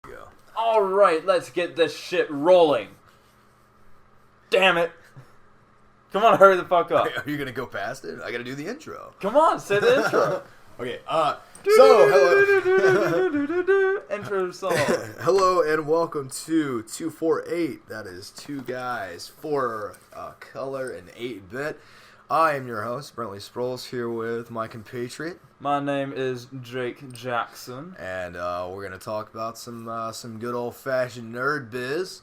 Go. Alright, let's get this shit rolling. Damn it. Come on, hurry the fuck up. Are you gonna go past it? I gotta do the intro. Come on, say the intro. Okay, so, hello. Intro song. hello and welcome to 248. That is 2 guys, 4 color, and 8-bit. I am your host, Brentley Sproles, here with my compatriot. My name is Jake Jackson. And we're going to talk about some good old-fashioned nerd biz.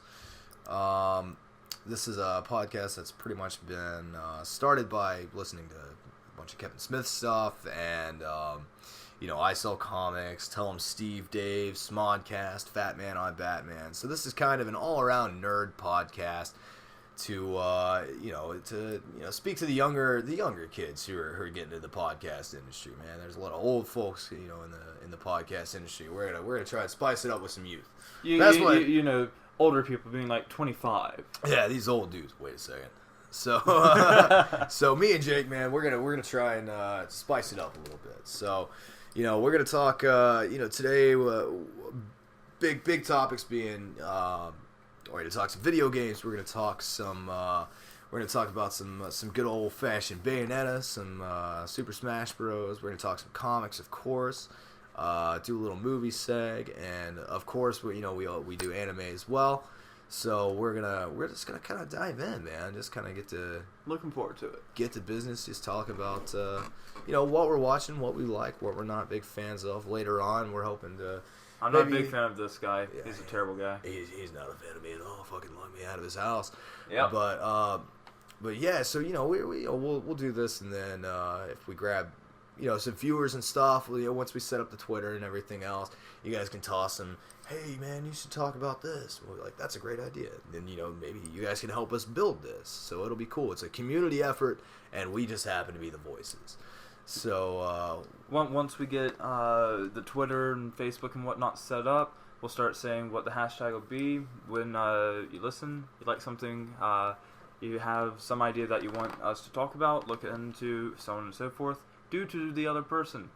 This is a podcast that's pretty much been started by listening to a bunch of Kevin Smith stuff, and I Sell Comics, Tell 'em Steve, Dave, Smodcast, Fat Man on Batman. So this is kind of an all-around nerd podcast to speak to the younger kids who are getting into the podcast industry. Man, there's a lot of old folks in the podcast industry. We're gonna try to spice it up with some youth. Older people being like 25. Yeah, these old dudes. Wait a second. So me and Jake, man, we're gonna try and spice it up a little bit. So, we're gonna talk. Today, big topics being. We're gonna talk some video games. We're gonna talk about some good old fashioned Bayonetta, some Super Smash Bros. We're gonna talk some comics, of course. Do a little movie seg, and of course we do anime as well. So we're just gonna kind of dive in, man. Just kind of Looking forward to it. Get to business. Just talk about what we're watching, what we like, what we're not big fans of. Later on, we're hoping to. I'm not a big fan of this guy. Yeah, he's a terrible guy. He's not a fan of me at all. Fucking lug me out of his house. Yeah. But yeah. So we'll do this, and then if we grab some viewers and stuff, once we set up the Twitter and everything else, you guys can toss them. Hey man, you should talk about this. We're like, that's a great idea. And then maybe you guys can help us build this. So it'll be cool. It's a community effort, and we just happen to be the voices. So once we get the Twitter and Facebook and whatnot set up, we'll start saying what the hashtag will be when you listen, you like something, you have some idea that you want us to talk about, look into, so on and so forth, due to the other person.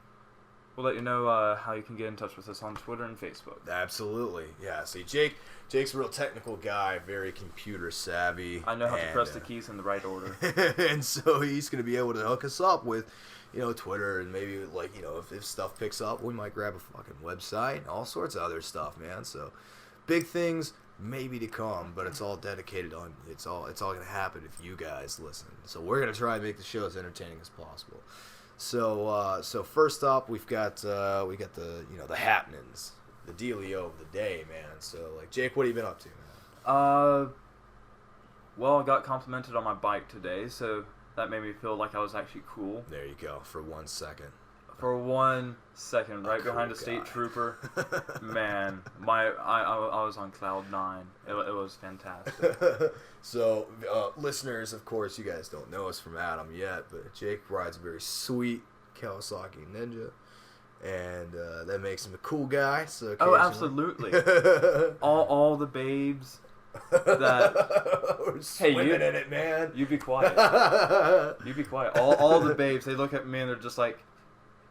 We'll let you know how you can get in touch with us on Twitter and Facebook. Absolutely, yeah. See, Jake's a real technical guy, very computer savvy. I know how to press the keys in the right order. And so he's going to be able to hook us up with Twitter, and maybe if stuff picks up, we might grab a fucking website, all sorts of other stuff, man. So big things maybe to come, but it's all dedicated on it's all going to happen if you guys listen. So we're going to try and make the show as entertaining as possible. So first up, we've got the happenings, the dealio of the day, man. So Jake, what have you been up to, man? Well, I got complimented on my bike today, so that made me feel like I was actually cool. There you go, for 1 second. For 1 second, right behind a state trooper. Man, I was on cloud 9. It was fantastic. So, listeners, of course, you guys don't know us from Adam yet, but Jake rides a very sweet Kawasaki Ninja, and that makes him a cool guy. So absolutely. all the babes that swimming in it, man. You be quiet. You be quiet. All the babes, they look at me and they're just like,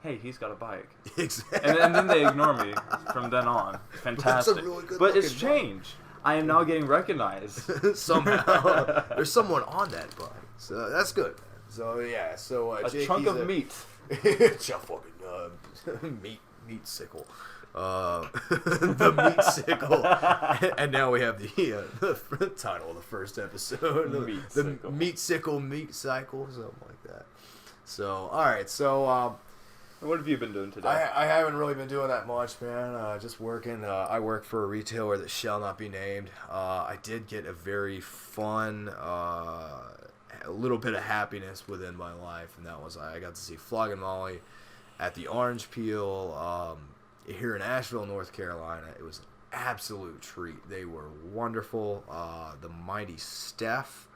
hey, he's got a bike. Exactly. And then they ignore me from then on. It's fantastic. That's a really good but it's bike. changed. I am now getting recognized. Somehow. There's someone on that bike. So that's good, man. So, yeah. So, a Jake, chunk of meat. Meatcycle. The Meatcycle. And now we have the title of the first episode. The Meatcycle, something like that. So, alright, so what have you been doing today? I haven't really been doing that much, man. Just working. I work for a retailer that shall not be named. I did get a very fun, a little bit of happiness within my life, and that was I got to see Flogging Molly at the Orange Peel here in Asheville, North Carolina. It was an absolute treat. They were wonderful. The Mighty Steph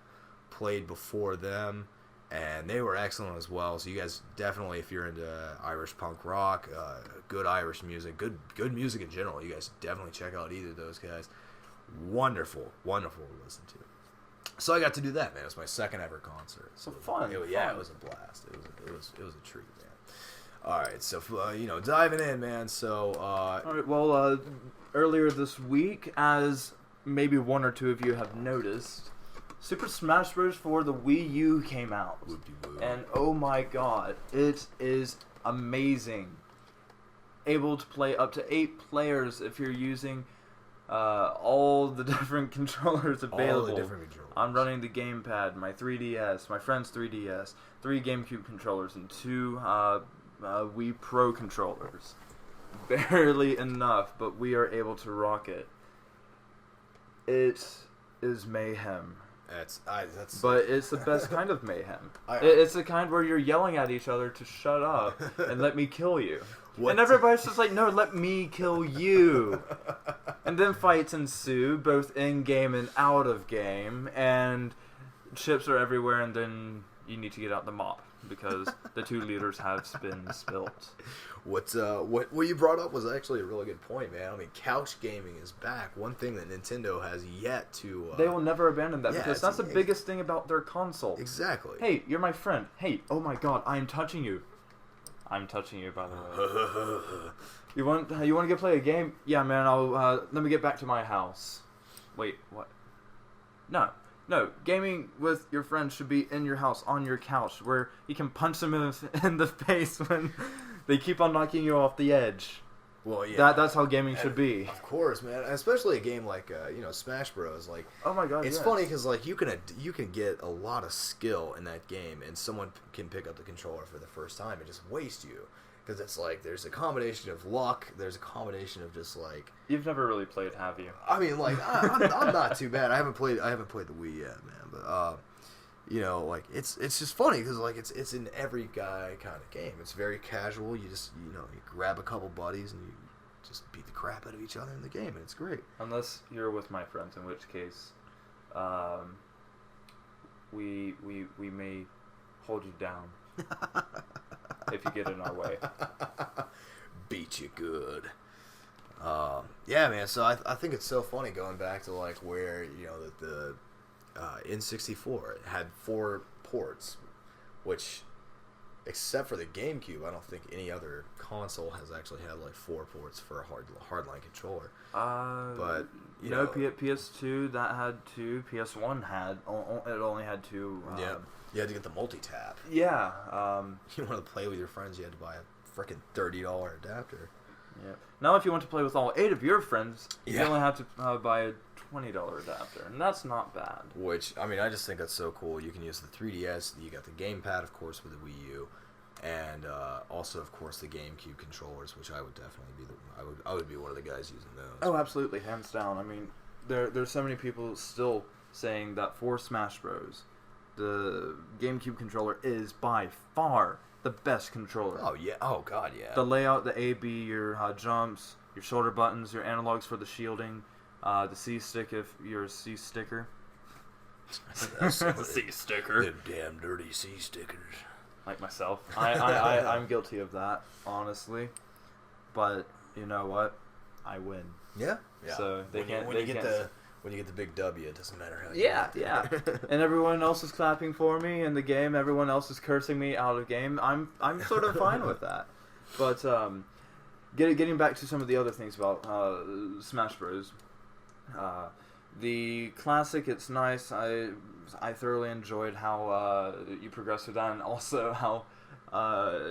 played before them, and they were excellent as well. So you guys definitely, if you're into Irish punk rock, good Irish music, good music in general, you guys definitely check out either of those guys. Wonderful to listen to. So I got to do that, man. It was my second ever concert. So fun. It was a blast. It was a treat, man. All right, so diving in, man. So All right. Well, earlier this week, as maybe one or two of you have noticed, Super Smash Bros. For the Wii U came out, and oh my God, it is amazing. Able to play up to 8 players if you're using all the different controllers available. All the different controllers. I'm running the gamepad, my 3DS, my friend's 3DS, 3 GameCube controllers, and 2 Wii Pro controllers. Barely enough, but we are able to rock it. It is mayhem. But it's the best kind of mayhem. It's the kind where you're yelling at each other to shut up and let me kill you. What? And everybody's just like, no, let me kill you. And then fights ensue, both in-game and out of game, and chips are everywhere, and then you need to get out the mop because the 2 liters have been spilt. What you brought up was actually a really good point, man. I mean, couch gaming is back. One thing that Nintendo has yet to... they will never abandon that because that's the biggest thing about their console. Exactly. Hey, you're my friend. Hey, oh my God, I'm touching you. I'm touching you, by the way. You want to go play a game? Yeah, man. Let me get back to my house. Wait, what? No. Gaming with your friends should be in your house on your couch, where you can punch them in the face when they keep on knocking you off the edge. Well, yeah. That's how gaming should be. Of course, man. Especially a game like Smash Bros. Like, oh my God, it's funny because like you can get a lot of skill in that game, and someone can pick up the controller for the first time and just waste you. Because it's like there's a combination of luck, there's a combination of just like... You've never really played, have you? I mean, like I'm not too bad. I haven't played the Wii yet, man. But like it's just funny because like it's in every guy kind of game. It's very casual. You just you grab a couple buddies and you just beat the crap out of each other in the game, and it's great. Unless you're with my friends, in which case, we may hold you down. If you get in our way. Beat you good. Yeah, man, so I think it's so funny going back to like where the N64 had 4 ports, which except for the GameCube, I don't think any other console has actually had like 4 ports for a hardline controller. But PS2 that had 2, PS1 had it only had 2. Yeah. You had to get the multi-tap. Yeah. You want to play with your friends, you had to buy a freaking $30 adapter. Yeah. Now, if you want to play with all 8 of your friends, you only have to buy a $20 adapter, and that's not bad. Which, I mean, I just think that's so cool. You can use the 3DS, you got the gamepad, of course, with the Wii U, and also, of course, the GameCube controllers, which I would definitely be I would be one of the guys using those. Oh, absolutely, hands down. I mean, there's so many people still saying that for Smash Bros., the GameCube controller is by far the best controller. Oh, yeah. Oh, God, yeah. The layout, the A, B, your jumps, your shoulder buttons, your analogs for the shielding, the C-stick if you're a C-sticker. C-sticker. Them damn dirty C-stickers. Like myself. I'm guilty of that, honestly. But, you know what? I win. Yeah. So they can't... When you get the big W, it doesn't matter how you get it. And everyone else is clapping for me in the game. Everyone else is cursing me out of game. I'm sort of fine with that. But getting back to some of the other things about Smash Bros. The classic, it's nice. I thoroughly enjoyed how you progress through that, and also how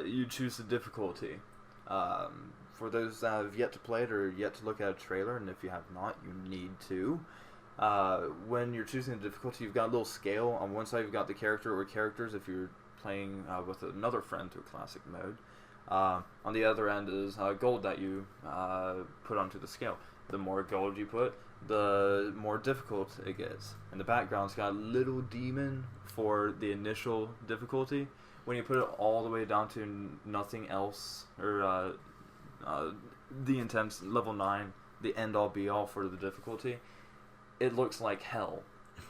you choose the difficulty. For those that have yet to play it or yet to look at a trailer, and if you have not, you need to. When you're choosing the difficulty, you've got a little scale. On one side, you've got the character or characters if you're playing with another friend to a classic mode. On the other end is gold that you put onto the scale. The more gold you put, the more difficult it gets. In the background, it's got a little demon for the initial difficulty. When you put it all the way down to nothing else, or the intense level 9, the end all be all for the difficulty, it looks like hell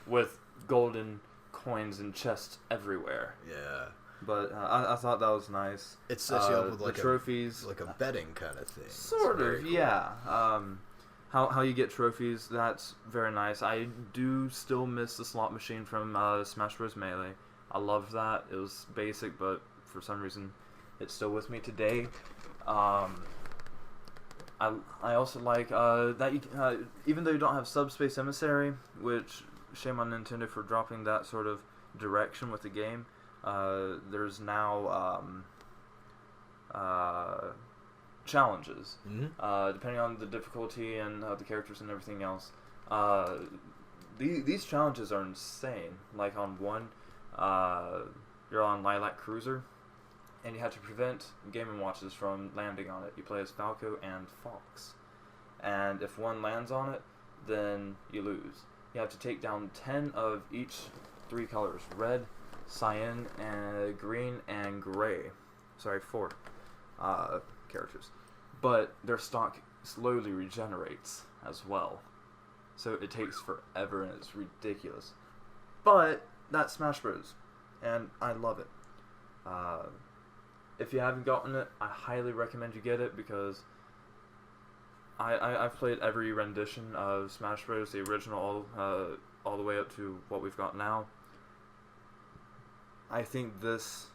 with golden coins and chests everywhere. Yeah. But I thought that was nice. It sets you up with like the trophies, like a betting kind of thing. Sort of, cool. Yeah. How you get trophies, that's very nice. I do still miss the slot machine from Smash Bros. Melee. I loved that. It was basic, but for some reason It's still with me today. I also like that you, even though you don't have Subspace Emissary, which shame on Nintendo for dropping that sort of direction with the game. There's now challenges, depending on the difficulty and the characters and everything else. These challenges are insane. Like on one, you're on Lilac Cruiser, and you have to prevent Game & Watches from landing on it. You play as Falco and Fox, and if one lands on it, then you lose. You have to take down 10 of each 3 colors: red, cyan, and green, and gray. Sorry, 4 characters. But their stock slowly regenerates as well. So it takes forever and it's ridiculous. But that's Smash Bros. And I love it. If you haven't gotten it, I highly recommend you get it because I've played every rendition of Smash Bros. The original all the way up to what we've got now. I think this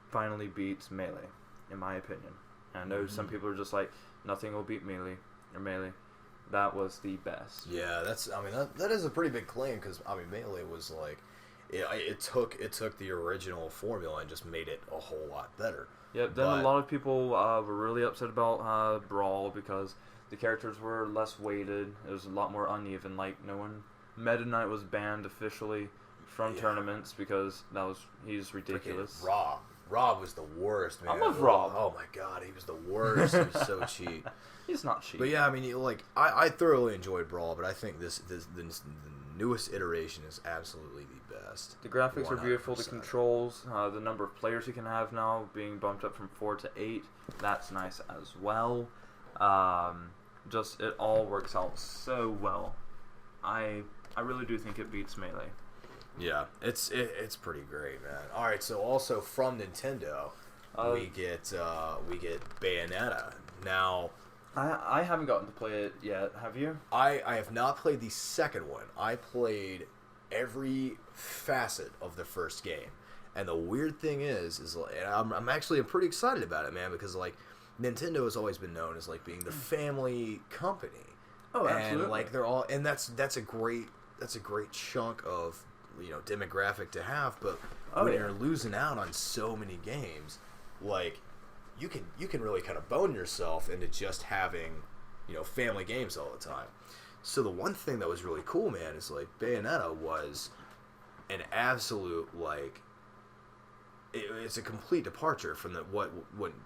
finally beats Melee, in my opinion. And I know some people are just like, nothing will beat Melee. That was the best. Yeah, that is a pretty big claim because Melee was like, it took the original formula and just made it a whole lot better. Yeah, then a lot of people were really upset about Brawl because the characters were less weighted. It was a lot more uneven. Like Meta Knight was banned officially from tournaments because he's ridiculous. Freaking Rob was the worst, man. I love Rob. Oh my god, he was the worst. He was so cheap. He's not cheap. But yeah, I thoroughly enjoyed Brawl, but I think the newest iteration is absolutely the best. The graphics 100%. are beautiful. The controls, the number of players you can have now being bumped up from 4 to 8. That's nice as well. Just it all works out so well. I really do think it beats Melee. Yeah, it's pretty great, man. All right, so also from Nintendo, we get Bayonetta. Now, I haven't gotten to play it yet. Have you? I have not played the second one. I played every facet of the first game, and the weird thing is I'm actually pretty excited about it, man, because like Nintendo has always been known as like being the family company. Oh, absolutely. And like they're all, and that's a great chunk of demographic to have, but when you're losing out on so many games, like you can really kind of bone yourself into just having family games all the time. So the one thing that was really cool, man, is like Bayonetta was an absolute it's a complete departure from what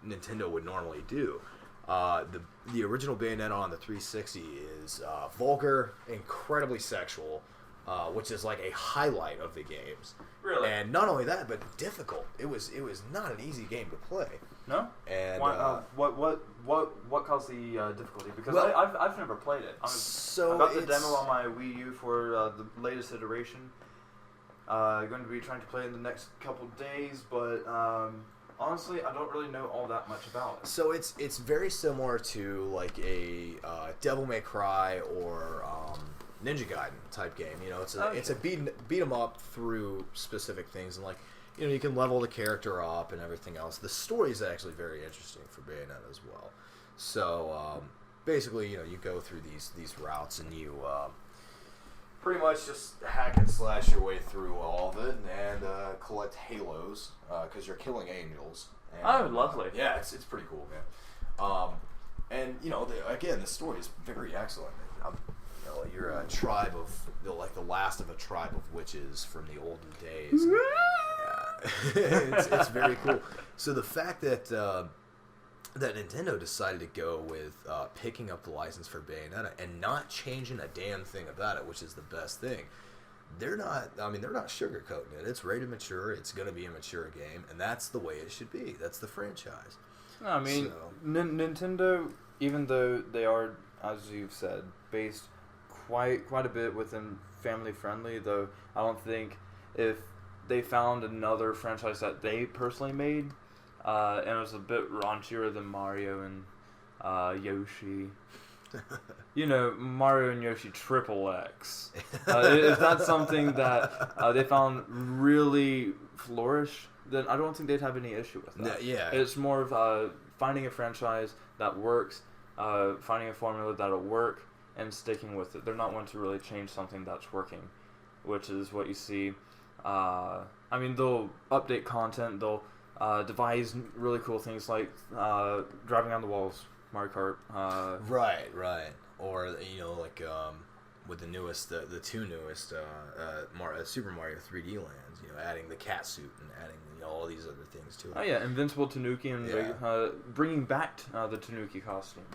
Nintendo would normally do. The original Bayonetta on the 360 is vulgar, incredibly sexual, which is like a highlight of the games. Really? And not only that, but difficult. It was not an easy game to play. No? And what caused the difficulty? Because well, I've never played it. So I got the demo on my Wii U for the latest iteration. Going to be trying to play it in the next couple days, but honestly, I don't really know all that much about it. So it's very similar to like a Devil May Cry or Ninja Gaiden type game. It's a beat 'em up through specific things, and like you can level the character up and everything else. The story is actually very interesting for Bayonetta as well. So basically, you go through these routes and you pretty much just hack and slash your way through all of it and collect halos because you're killing angels. And, lovely. Yeah, it's pretty cool, man. And again, the story is very excellent. You're a tribe of the last of a tribe of witches from the olden days. It's very cool. So the fact that that Nintendo decided to go with picking up the license for Bayonetta and not changing a damn thing about it, which is the best thing. They're not sugarcoating it. It's rated mature. It's going to be a mature game, and that's the way it should be. That's the franchise. I mean, Nintendo, even though they are, as you've said, based quite a bit within family friendly, though I don't think if they found another franchise that they personally made, and it was a bit raunchier than Mario and Yoshi. Mario and Yoshi Triple X. If that's something that they found really flourish, then I don't think they'd have any issue with that. Yeah. It's more of finding a franchise that works, finding a formula that'll work, and sticking with it. They're not one to really change something that's working, which is what you see. I mean, they'll update content, they'll devise really cool things like driving on the walls, Mario Kart. Right. Or, like with the newest, the two newest Super Mario 3D lands, adding the cat suit and adding, all these other things to it. Oh yeah, Invincible Tanuki and bringing back the Tanuki costume.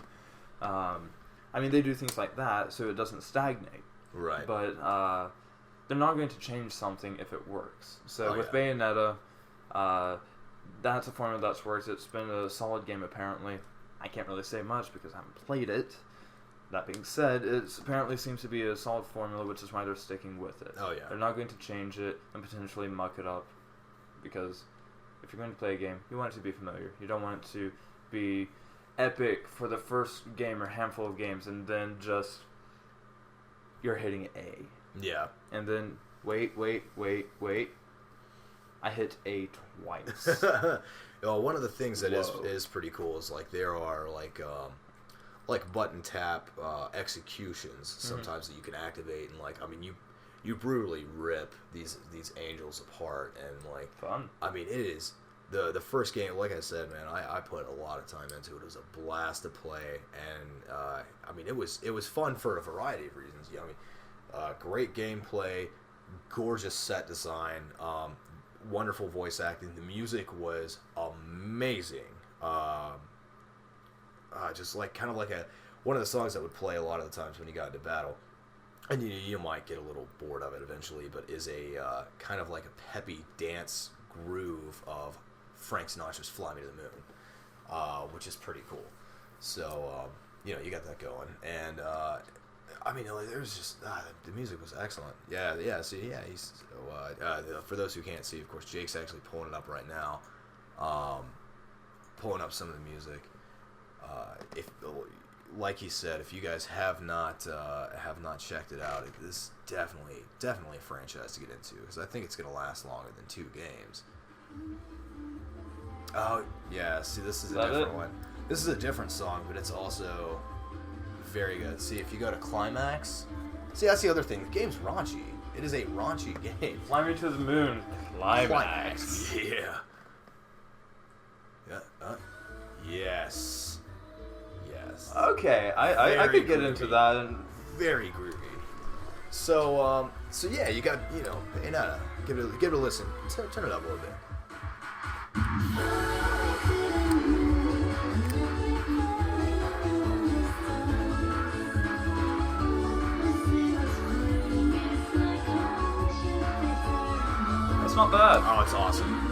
I mean, they do things like that so it doesn't stagnate. Right. But they're not going to change something if it works. So with Bayonetta, that's a formula that's worked. It's been a solid game apparently. I can't really say much because I haven't played it. That being said, it apparently seems to be a solid formula, which is why they're sticking with it. Oh, yeah. They're not going to change it and potentially muck it up, because if you're going to play a game, you want it to be familiar. You don't want it to be epic for the first game or handful of games, and then just you're hitting A. Yeah. And then, wait. I hit A twice. One of the things that is pretty cool is, like, there are, like button tap executions sometimes that you can activate, and like, I mean, you brutally rip these angels apart, and like, fun. I mean, it is the first game, like I said, man, I put a lot of time into it. It was a blast to play, and I mean, it was fun for a variety of reasons. I mean, great gameplay, gorgeous set design, wonderful voice acting. The music was amazing. Just like kind of like one of the songs that would play a lot of the times when you got into battle, and you might get a little bored of it eventually, but is a kind of like a peppy dance groove of Frank Sinatra's "Fly Me to the Moon," which is pretty cool. So you got that going, and I mean, there was just the music was excellent. Yeah. See, yeah, he's for those who can't see, of course, Jake's actually pulling it up right now, pulling up some of the music. If, like he said, if you guys have not checked it out, this is definitely a franchise to get into, because I think it's going to last longer than 2 games. Oh yeah, see, this is a different one. This is a different song, but it's also very good. See, if you go to Climax, see, that's the other thing. The game's raunchy. It is a raunchy game. Fly Me to the Moon. Climax. Yeah. Yes. Okay, I could get into that. And very groovy. So yeah, you got Bayonetta. Give it a listen. Turn it up a little bit. That's not bad. Oh, it's awesome.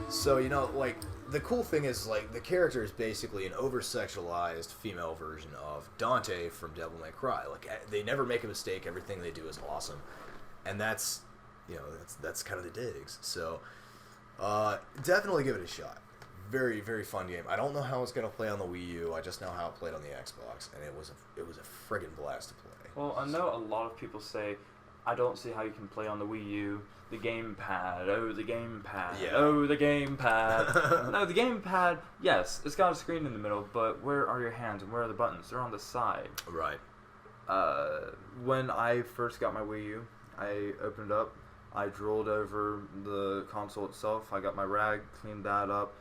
So, like, the cool thing is, like, the character is basically an over-sexualized female version of Dante from Devil May Cry. Like, they never make a mistake. Everything they do is awesome. And that's kind of the digs. So, definitely give it a shot. Very, very fun game. I don't know how it's going to play on the Wii U. I just know how it played on the Xbox. And it was a friggin' blast to play. Well, I know a lot of people say, I don't see how you can play on the Wii U. The gamepad. Oh, the gamepad. Yeah. Oh, the gamepad. No, the gamepad, yes, it's got a screen in the middle, but where are your hands and where are the buttons? They're on the side. Right. When I first got my Wii U, I opened it up. I drooled over the console itself. I got my rag, cleaned that up,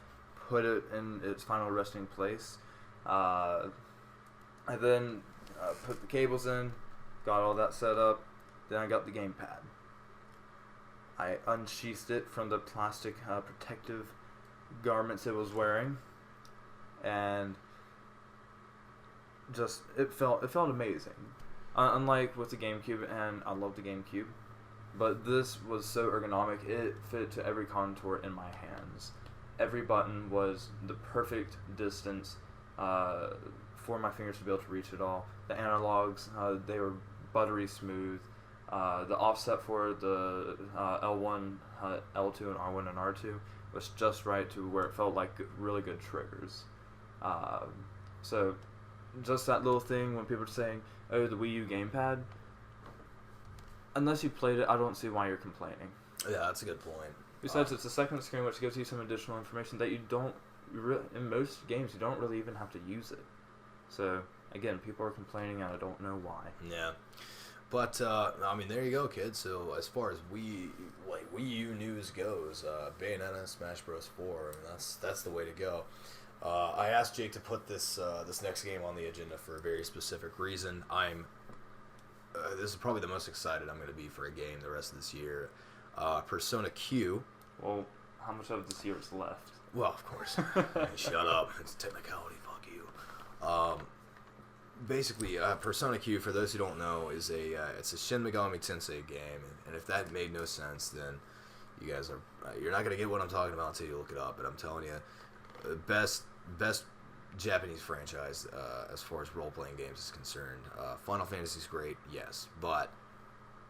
put it in its final resting place. I then put the cables in, got all that set up. Then I got the gamepad. I unsheathed it from the plastic protective garments it was wearing, and just it felt amazing. Unlike with the GameCube, and I love the GameCube, but this was so ergonomic. It fit to every contour in my hands. Every button was the perfect distance for my fingers to be able to reach it all. The analogs, they were buttery smooth. The offset for the L1, L2, and R1 and R2 was just right to where it felt like really good triggers. So just that little thing when people are saying, oh, the Wii U gamepad, unless you played it, I don't see why you're complaining. Yeah, that's a good point. Besides, it's a second screen which gives you some additional information that you don't, in most games, you don't really even have to use it. So, again, people are complaining and I don't know why. Yeah. But, I mean, there you go, kids. So, as far as Wii U news goes, Bayonetta, Smash Bros. 4, I mean, that's the way to go. I asked Jake to put this next game on the agenda for a very specific reason. This is probably the most excited I'm going to be for a game the rest of this year. Persona Q. Well, how much of this year is left? Well, of course. Shut up. It's a technicality. Fuck you. Basically, Persona Q, for those who don't know, is it's a Shin Megami Tensei game, and if that made no sense, then you guys you're not gonna get what I'm talking about until you look it up. But I'm telling you, the best Japanese franchise as far as role playing games is concerned. Final Fantasy's great, yes, but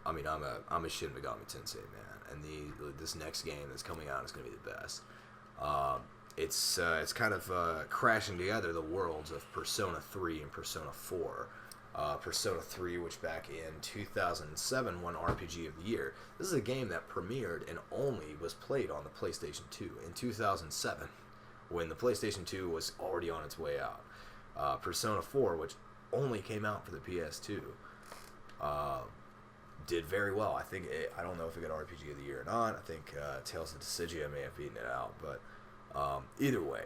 I mean, I'm a Shin Megami Tensei man, and this next game that's coming out is gonna be the best. It's kind of crashing together the worlds of Persona 3 and Persona 4. Persona 3, which back in 2007 won RPG of the Year. This is a game that premiered and only was played on the PlayStation 2 in 2007, when the PlayStation 2 was already on its way out. Persona 4, which only came out for the PS2, did very well. I don't know if it got RPG of the Year or not. I think Tales of Dissidia may have beaten it out, but either way,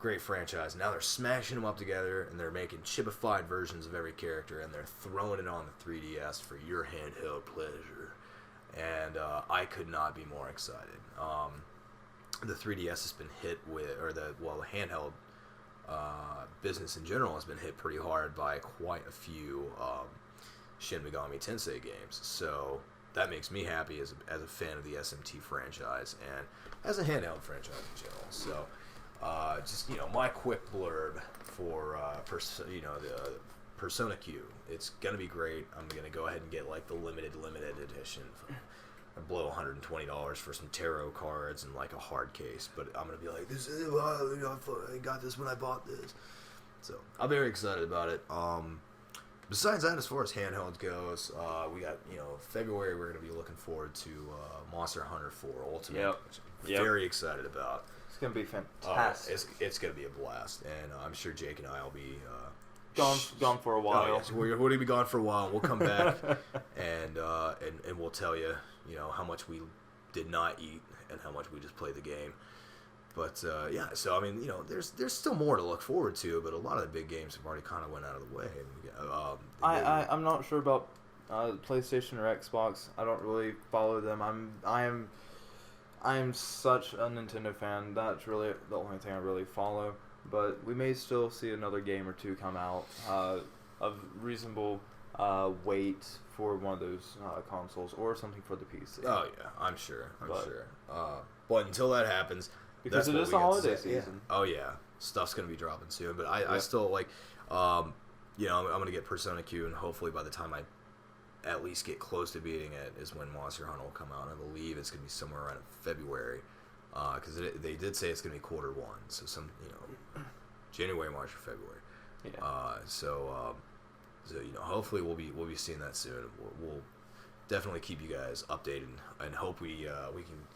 great franchise. Now they're smashing them up together, and they're making chipified versions of every character, and they're throwing it on the 3DS for your handheld pleasure. And I could not be more excited. The 3DS has been hit with, the handheld business in general has been hit pretty hard by quite a few Shin Megami Tensei games. So that makes me happy as a fan of the SMT franchise and as a handheld franchise in general. So just my quick blurb for the Persona Q. It's gonna be great. I'm gonna go ahead and get like the limited edition. I blow $120 for some tarot cards and like a hard case, but I'm gonna be like, I got this when I bought this. So I'm very excited about it. Besides that, as far as handhelds goes, we got February. We're gonna be looking forward to Monster Hunter 4 Ultimate, which I'm very excited about. It's gonna be fantastic. It's gonna be a blast, and I'm sure Jake and I will be gone for a while. Oh, yes. We're going to be gone for a while. We'll come back and we'll tell you, how much we did not eat and how much we just played the game. But so I mean, there's still more to look forward to, but a lot of the big games have already kind of went out of the way. I'm not sure about PlayStation or Xbox. I don't really follow them. I am such a Nintendo fan. That's really the only thing I really follow. But we may still see another game or two come out of reasonable weight for one of those consoles or something for the PC. Oh yeah, I'm sure. But until that happens, because it is the holiday season. Yeah. Oh yeah, stuff's gonna be dropping soon. But I still like, I'm gonna get Persona Q, and hopefully by the time I at least get close to beating it is when Monster Hunter will come out. I believe it's gonna be somewhere around February, because they did say it's gonna be Q1, so January, March, or February. Yeah. So hopefully we'll be seeing that soon. We'll definitely keep you guys updated, and hope we can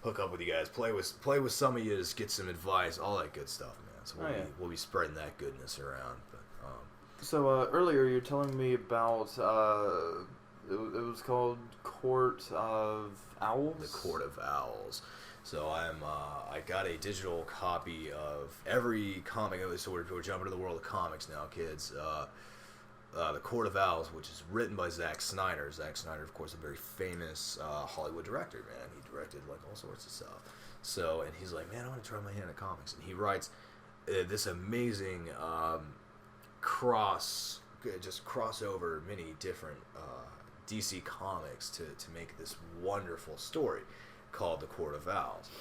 hook up with you guys, play with some of you, just get some advice, all that good stuff, man. So we'll be spreading that goodness around. But so earlier you're telling me about it was called Court of Owls. The Court of Owls. So I got a digital copy of every comic. So we're jumping to the world of comics now, kids. The Court of Owls, which is written by Zack Snyder. Zack Snyder, of course, a very famous Hollywood director, man. He directed like all sorts of stuff. So, and he's like, man, I want to try my hand at comics. And he writes this amazing crossover many different DC comics to make this wonderful story called The Court of Owls.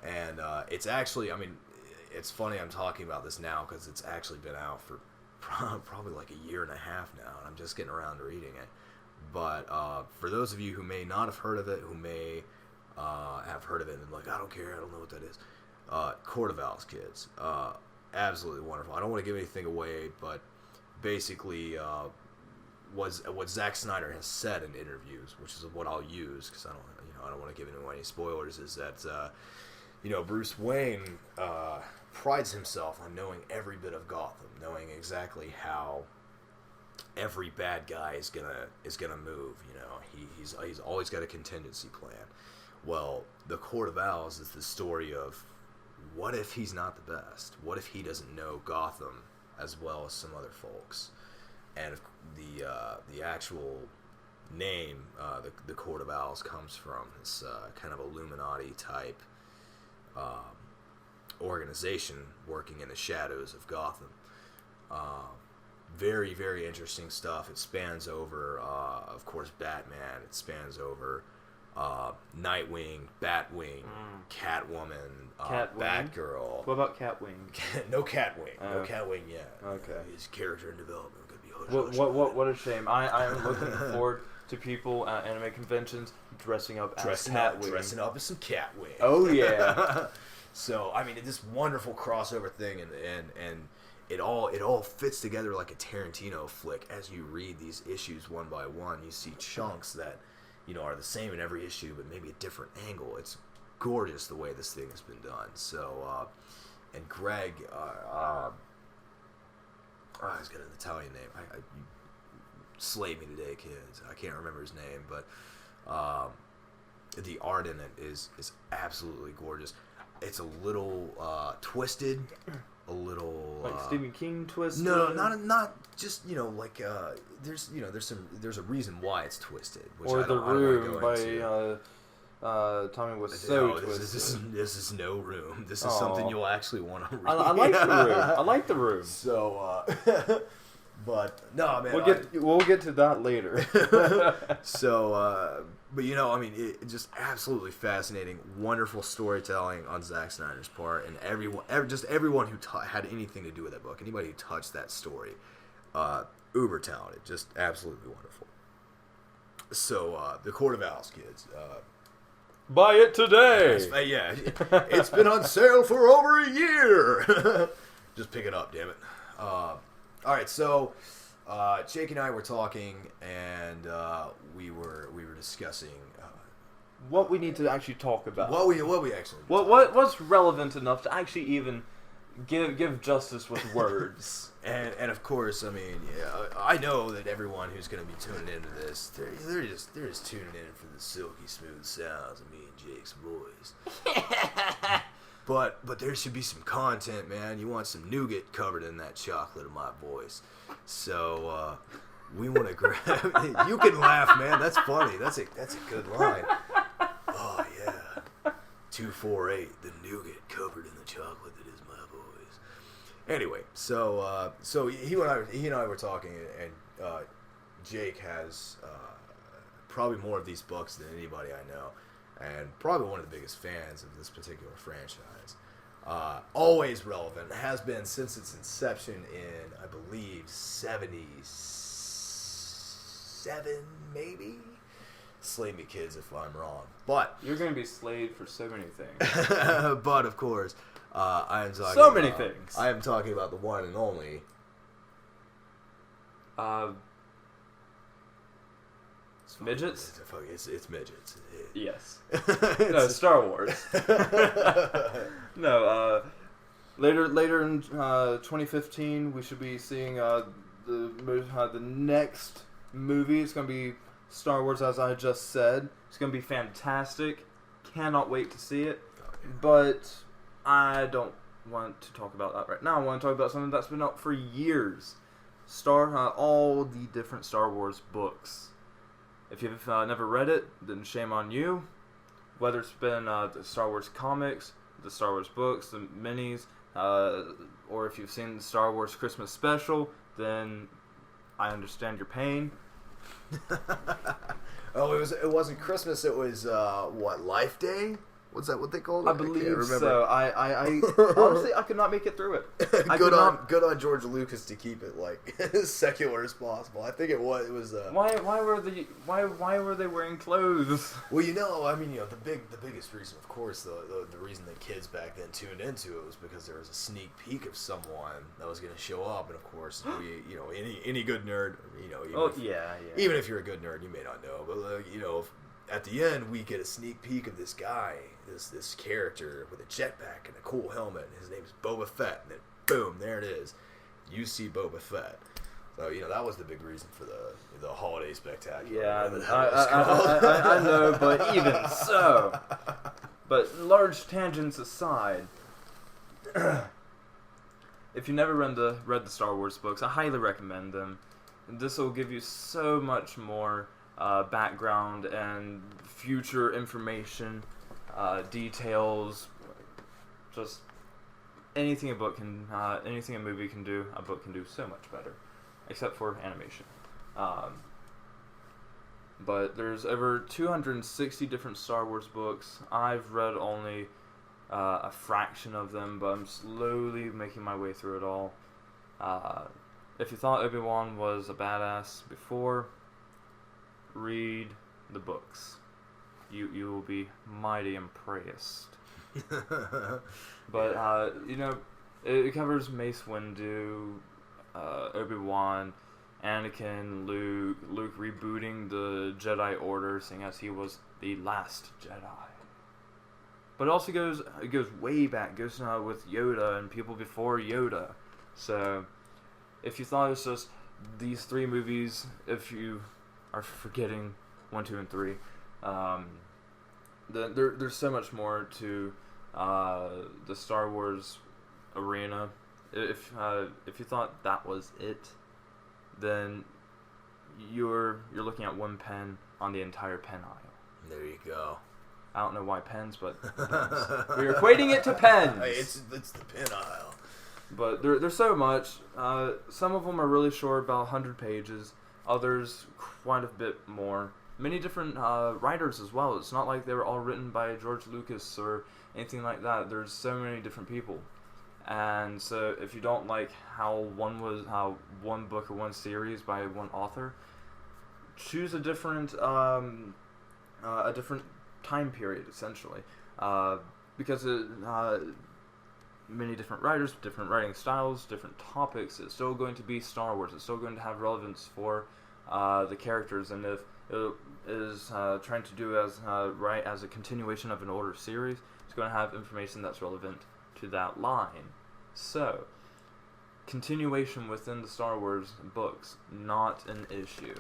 And it's actually, I mean, it's funny I'm talking about this now because it's actually been out for probably like a year and a half now, and I'm just getting around to reading it. But for those of you who may not have heard of it, who may have heard of it and like, I don't care, I don't know what that is. Court of Owls, kids. Absolutely wonderful. I don't want to give anything away, but basically was what Zack Snyder has said in interviews, which is what I'll use because I don't want to give anyone any spoilers. Is that Bruce Wayne prides himself on knowing every bit of Gotham, knowing exactly how every bad guy is gonna move. He's always got a contingency plan. Well, the Court of Owls is the story of what if he's not the best? What if he doesn't know Gotham as well as some other folks? And the actual name, the Court of Owls, comes from this kind of Illuminati type organization working in the shadows of Gotham. Very, very interesting stuff. It spans over, of course, Batman. It spans over Nightwing, Batwing, Catwoman, Batgirl. What about Catwing? No Catwing. No Catwing yet. Okay. His character in development could be hush. What a shame. I am looking forward to people at anime conventions dressing up as Catwing. Dressing up as some Catwing. Oh, yeah. So, I mean, this wonderful crossover thing, and it all fits together like a Tarantino flick. As you read these issues one by one, you see chunks that are the same in every issue, but maybe a different angle. It's gorgeous the way this thing has been done. So, and Greg, he's got an Italian name. You slayed me today, kids. I can't remember his name, but the art in it is absolutely gorgeous. It's a little twisted, a little like Stephen King twisted. No, not just there's a reason why it's twisted. Which Or I The don't Room wanna go into. Tommy was so No, twisted. this is no Room. This is something you'll actually want to read. I like The Room. I like The Room. So, but no, man. We'll get to that later. So, but it just absolutely fascinating, wonderful storytelling on Zack Snyder's part, and everyone who had anything to do with that book, anybody who touched that story, uber talented, just absolutely wonderful. So, the Court of Owls, kids. Buy it today. Yeah, it's been on sale for over a year. Just pick it up, damn it. All right, so Jake and I were talking, and we were discussing what we need to actually talk about. What we actually what's relevant enough to actually even give justice with words. and of course, I know that everyone who's going to be tuning into this, they're just tuning in for the silky smooth sounds of me and Jake's voice. But there should be some content, man. You want some nougat covered in that chocolate of my voice. So we want to grab. You can laugh, man. That's funny. That's a good line. Oh yeah, 248. The nougat covered in the chocolate that is my voice. Anyway, so he and I were talking, and Jake has probably more of these books than anybody I know. And probably one of the biggest fans of this particular franchise. Always relevant. Has been since its inception in, I believe, 77, maybe? Slay me, kids, if I'm wrong. But you're going to be slayed for so many things. But, of course, I am talking so many things. I am talking about the one and only... midgets? It's midgets. Yes. No, Star Wars. No, later in 2015, we should be seeing the next movie. It's going to be Star Wars, as I just said. It's going to be fantastic. Cannot wait to see it. But I don't want to talk about that right now. I want to talk about something that's been out for years. All the different Star Wars books. If you've never read it, then shame on you. Whether it's been the Star Wars comics, the Star Wars books, the minis, or if you've seen the Star Wars Christmas special, then I understand your pain. Oh, it wasn't Christmas. It was Life Day? What's that? What they called it? I believe so. I honestly I could not make it through it. Good on George Lucas to keep it like as secular as possible. I think it was. Why were they wearing clothes? Well, the biggest reason, of course, the reason the kids back then tuned into it was because there was a sneak peek of someone that was going to show up, and of course, any good nerd, even if you're a good nerd, you may not know, but at the end, we get a sneak peek of this guy, this character with a jetpack and a cool helmet. And his name's Boba Fett, and then boom, there it is. You see Boba Fett. So that was the big reason for the holiday spectacular. Yeah, I know, but even so. But large tangents aside, if you never read the Star Wars books, I highly recommend them. This will give you so much more background and future information, details, just anything anything a movie can do, a book can do so much better, except for animation. But there's over 260 different Star Wars books. I've read only a fraction of them, but I'm slowly making my way through it all. If you thought Obi-Wan was a badass before, read the books. You will be mighty impressed. But it covers Mace Windu, Obi-Wan, Anakin, Luke rebooting the Jedi Order, seeing as he was the last Jedi. But it also goes way back. It goes with Yoda and people before Yoda. So if you thought it was just these three movies, if you are forgetting 1, 2, and 3, there's so much more to the Star Wars arena. If you thought that was it, then you're looking at one pen on the entire pen aisle. There you go. I don't know why pens, but pens. We're equating it to pens. Hey, it's the pen aisle. But there's so much. Some of them are really short, about 100 pages. Others quite a bit more. Many different writers as well. It's not like they were all written by George Lucas or anything like that. There's so many different people. And so if you don't like how one book or one series by one author, choose a different time period, essentially, because many different writers, different writing styles, different topics. It's still going to be Star Wars. It's still going to have relevance for the characters, and if it is trying to do as a continuation of an older series, it's going to have information that's relevant to that line. So, continuation within the Star Wars books, not an issue.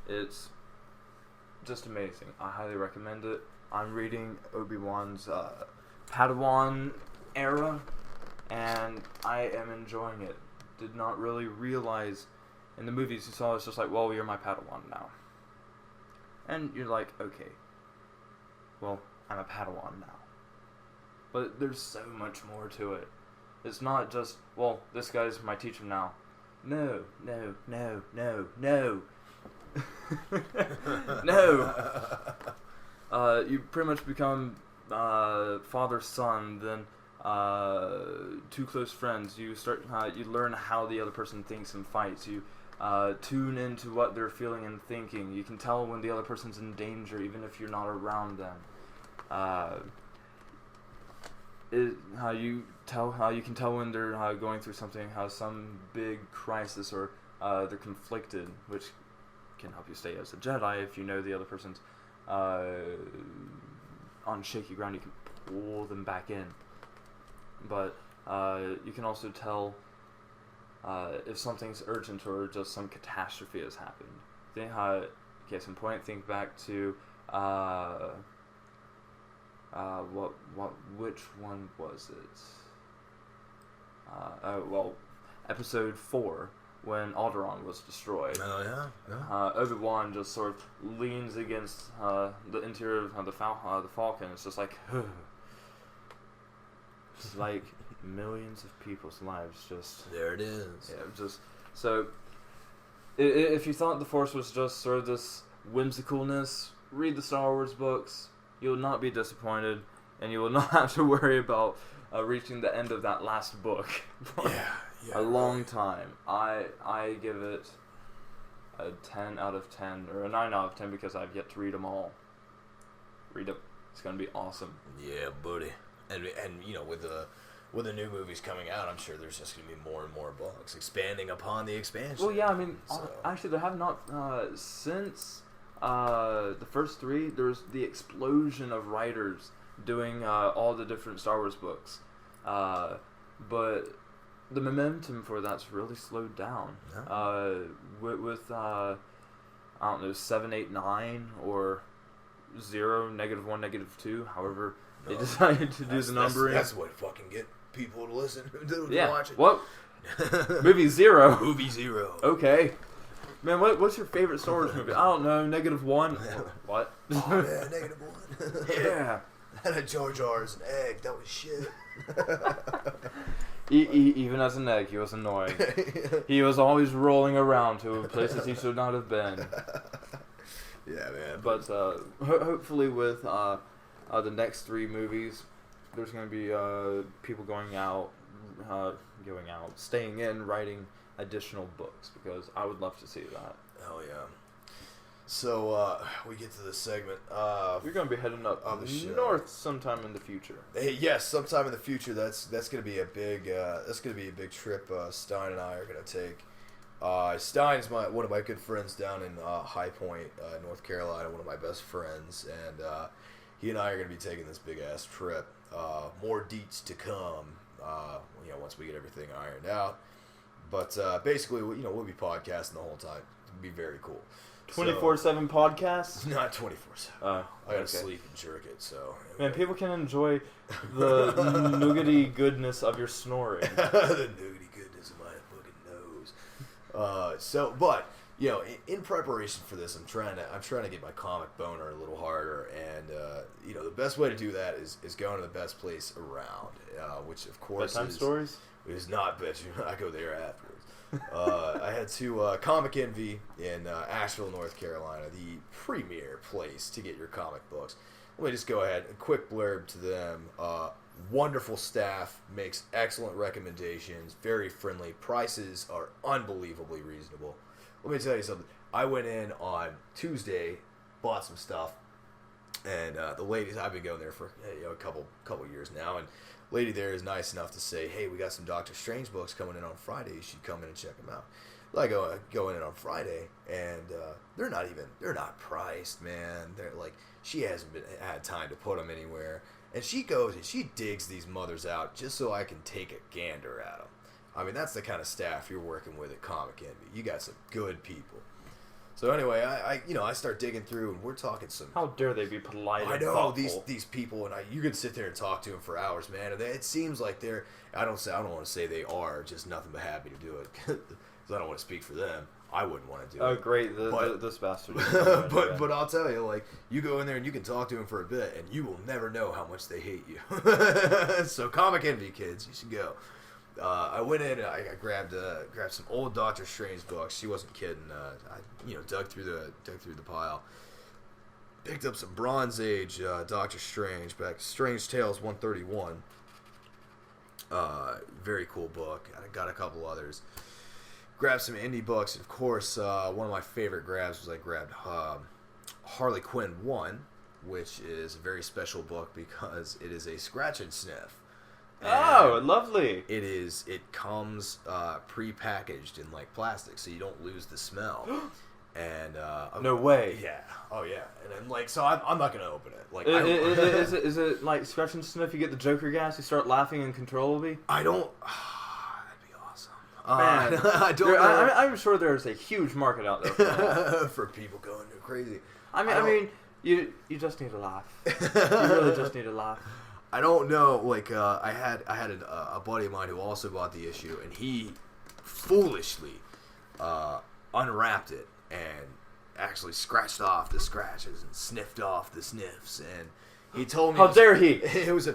It's just amazing. I highly recommend it. I'm reading Obi-Wan's Padawan era, and I am enjoying it. Did not really realize in the movies you saw it's just like, well, you're my Padawan now. And you're like, okay, well, I'm a Padawan now. But there's so much more to it. It's not just, well, this guy's my teacher now. No. No. You pretty much become father, son, then two close friends. You learn how the other person thinks and fights. You tune into what they're feeling and thinking. You can tell when the other person's in danger, even if you're not around them. How you can tell when they're going through something, some big crisis, or they're conflicted, which can help you stay as a Jedi. If you know the other person's on shaky ground, you can pull them back in. But you can also tell if something's urgent or just some catastrophe has happened. Case in point, think back to which one was it? Episode 4, when Alderaan was destroyed. Oh yeah. Obi-Wan just sort of leans against the interior of the Falcon. It's just like, it's like millions of people's lives just. There it is. Yeah, just so. If you thought the Force was just sort of this whimsicalness, read the Star Wars books. You'll not be disappointed. and you will not have to worry about reaching the end of that last book for a long time. I give it a 10 out of 10, or a 9 out of 10 because I've yet to read them all. Read them. It's going to be awesome. Yeah, buddy. And you know, with the new movies coming out, I'm sure there's just going to be more and more books expanding upon the expansion. Well, yeah, I mean, actually, there have not, since the first 3, there's the explosion of writers doing all the different Star Wars books. But the momentum for that's really slowed down. Yeah. With I don't know, 7, 8, 9, or 0, -1, -2, however they decided to do the numbering. That's what fucking get people to listen to watch it. What? Movie 0. Movie 0. Okay. Man, what's your favorite Star Wars movie? I don't know, -1. What? Oh man, -1. Yeah. And a Jar Jar's an egg. That was shit. Even as an egg, he was annoying. He was always rolling around to places he should not have been. Yeah, man. But hopefully with the next 3 movies, there's going to be people going out, staying in, writing additional books, because I would love to see that. Hell yeah. So we get to this segment. We're going to be heading up north sometime in the future. Hey, yes, sometime in the future. That's going to be a big trip. Stein and I are going to take. Stein's one of my good friends down in High Point, North Carolina. One of my best friends, and he and I are going to be taking this big ass trip. More deets to come. Once we get everything ironed out. But basically, we'll be podcasting the whole time. It'll be very cool. 24/7 podcasts? Not 24/7. I gotta sleep and jerk it. So man, people can enjoy the nougaty goodness of your snoring. The nougaty goodness of my fucking nose. But in preparation for this, I'm trying to get my comic boner a little harder, and the best way to do that is going to the best place around, which of course Bedtime stories. Is not bedtime. I go there afterwards. I head to Comic Envy in Asheville, North Carolina, the premier place to get your comic books. Let me just go ahead, a quick blurb to them. Wonderful staff, makes excellent recommendations, very friendly. Prices are unbelievably reasonable. Let me tell you something. I went in on Tuesday, bought some stuff, and the ladies, I've been going there for a couple years now, and lady there is nice enough to say, hey, we got some Doctor Strange books coming in on Friday. You should come in and check them out. I go in on Friday, and they're not priced, man. They're like, she hasn't had time to put them anywhere, and she goes and she digs these mothers out just so I can take a gander at them. I mean, that's the kind of staff you're working with at Comic Envy. You got some good people. So anyway, I start digging through, and we're talking some. How dare they be polite? I know thoughtful. these people, and you could sit there and talk to them for hours, man. And it seems like they're. I don't want to say they are just nothing but happy to do it, because I don't want to speak for them. I wouldn't want to do it. Oh, great! This bastard. But I'll tell you, like, you go in there and you can talk to them for a bit, and you will never know how much they hate you. So Comic Envy, kids, you should go. I went in and I grabbed some old Doctor Strange books. She wasn't kidding. I dug through the pile. Picked up some Bronze Age Doctor Strange, back Strange Tales 131. Very cool book. I got a couple others. Grabbed some indie books. Of course, one of my favorite grabs was I grabbed Harley Quinn 1, which is a very special book because it is a scratch and sniff. Oh, lovely! It comes pre-packaged in like plastic, so you don't lose the smell. And no way. Yeah. Oh yeah. And then like, so I'm not gonna open it. Like, is it like scratch and sniff? You get the Joker gas, you start laughing uncontrollably. I don't. That'd be awesome. Man, I don't know. I'm sure there's a huge market out there for that. For people going crazy. I mean, you just need to laugh. You really just need to laugh. I don't know. Like, I had a buddy of mine who also bought the issue, and he foolishly unwrapped it and actually scratched off the scratches and sniffed off the sniffs. And he told me, how dare he? It was